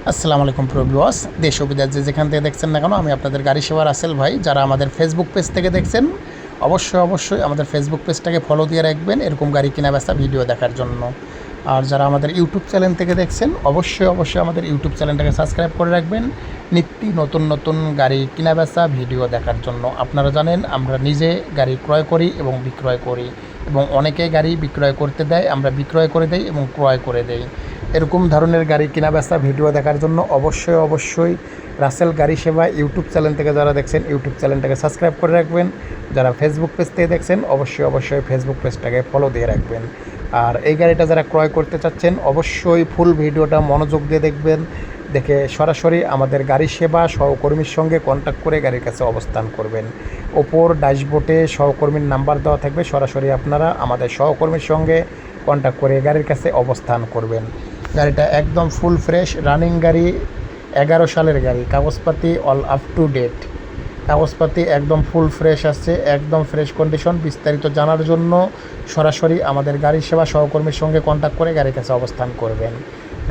আসসালামু আলাইকুম প্রিয় ভিউয়ার্স, দেশ ও বিদেশ যেখান থেকে দেখছেন না কেন, আমি আপনাদের গাড়ি সেবা রাসেল ভাই। যারা আমাদের ফেসবুক পেজ থেকে দেখছেন অবশ্যই আমাদের ফেসবুক পেজটাকে ফলো দিয়ে রাখবেন এরকম গাড়ি কেনা বেচা ভিডিও দেখার জন্য। আর যারা আমাদের ইউটিউব চ্যানেল থেকে দেখছেন অবশ্যই আমাদের ইউটিউব চ্যানেলটাকে সাবস্ক্রাইব করে রাখবেন নিত্য নতুন গাড়ি কেনা বেচা ভিডিও দেখার জন্য। আপনারা জানেন আমরা নিজে গাড়ি ক্রয় করি এবং বিক্রয় করি, এবং অনেকে গাড়ি বিক্রয় করতে দেয়, আমরা বিক্রয় করে দেই এবং ক্রয় করে দেই। এরকম ধরনের গাড়ি কেনা বেচা ভিডিও দেখার জন্য অবশ্যই রাসেল গাড়ি সেবা ইউটিউব চ্যানেল থেকে যারা দেখছেন ইউটিউব চ্যানেলটাকে সাবস্ক্রাইব করে রাখবেন। যারা ফেসবুক পেজ থেকে দেখছেন অবশ্যই ফেসবুক পেজটাকে ফলো দিয়ে রাখবেন। আর এই গাড়িটা যারা ক্রয় করতে চাচ্ছেন অবশ্যই ফুল ভিডিওটা মনোযোগ দিয়ে দেখবেন, দেখে সরাসরি আমাদের গাড়ি সেবা সহকর্মীর সঙ্গে কন্ট্যাক্ট করে গাড়ির কাছে অবস্থান করবেন। ওপর ড্যাশবোর্ডে সহকর্মীর নাম্বার দেওয়া থাকবে, সরাসরি আপনারা আমাদের সহকর্মীর সঙ্গে কন্ট্যাক্ট করে গাড়ির কাছে অবস্থান করবেন। গাড়িটা একদম ফুল ফ্রেশ রানিং গাড়ি, 11 সালের গাড়ি, কাগজপাতি অল আপ টু ডেট, কাগজপাতি একদম ফুল ফ্রেশ আছে, একদম ফ্রেশ কন্ডিশন। বিস্তারিত জানার জন্য সরাসরি আমাদের গাড়ি সেবা সহকর্মীর সঙ্গে কন্ট্যাক্ট করে গাড়ির কাছে অবস্থান করবেন।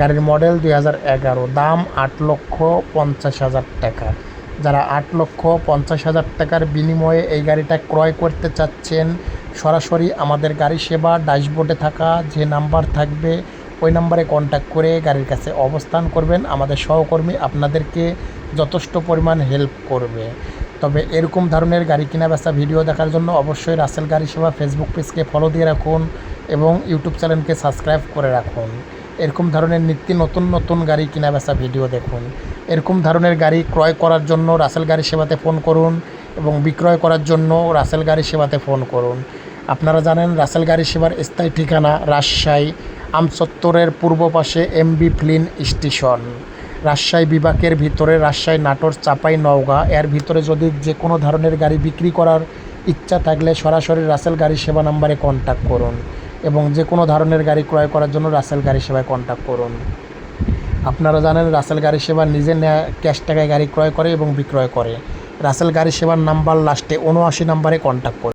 গাড়ির মডেল 2011, দাম 8,50,000 টাকা। যারা 8,50,000 টাকার বিনিময়ে এই গাড়িটা ক্রয় করতে চাচ্ছেন সরাসরি আমাদের গাড়ি সেবা ড্যাশবোর্ডে থাকা যে নাম্বার থাকবে ওই নাম্বারে কন্ট্যাক্ট করে গাড়ির কাছে অবস্থান করবেন। আমাদের সহকর্মী আপনাদেরকে যথেষ্ট পরিমাণ হেল্প করবে। তবে এরকম ধরনের গাড়ি কেনা বেচা ভিডিও দেখার জন্য অবশ্যই রাসেল গাড়ি সেবা ফেসবুক পেজকে ফলো দিয়ে রাখুন এবং ইউটিউব চ্যানেলকে সাবস্ক্রাইব করে রাখুন। এরকম ধরনের নিত্য নতুন গাড়ি কেনা বেচা ভিডিও দেখুন। এরকম ধরনের গাড়ি ক্রয় করার জন্য রাসেল গাড়ি সেবাতে ফোন করুন এবং বিক্রয় করার জন্য রাসেল গাড়ি সেবাতে ফোন করুন। আপনারা জানেন রাসেল গাড়ি সেবার স্থায়ী ঠিকানা রাজশাহী আমচত্বরের পূর্ব পাশে এমবি ফ্লিন স্টেশন, রাজশাহী বিভাগের ভিতরে রাজশাহী, নাটোর, চাপাই, নওগাঁ। এর ভিতরে যদি যে কোনো ধরনের গাড়ি বিক্রি করার ইচ্ছা থাকলে সরাসরি রাসেল গাড়ি সেবা নাম্বারে কন্ট্যাক্ট করুন এবং যে কোনো ধরনের গাড়ি ক্রয় করার জন্য রাসেল গাড়ি সেবায় কন্ট্যাক্ট করুন। আপনারা জানেন রাসেল গাড়ি সেবা নিজে ক্যাশ টাকায় গাড়ি ক্রয় করে এবং বিক্রয় করে। রাসেল গাড়ি সেবার নাম্বার লাস্টে 79 নাম্বারে কন্ট্যাক্ট করুন।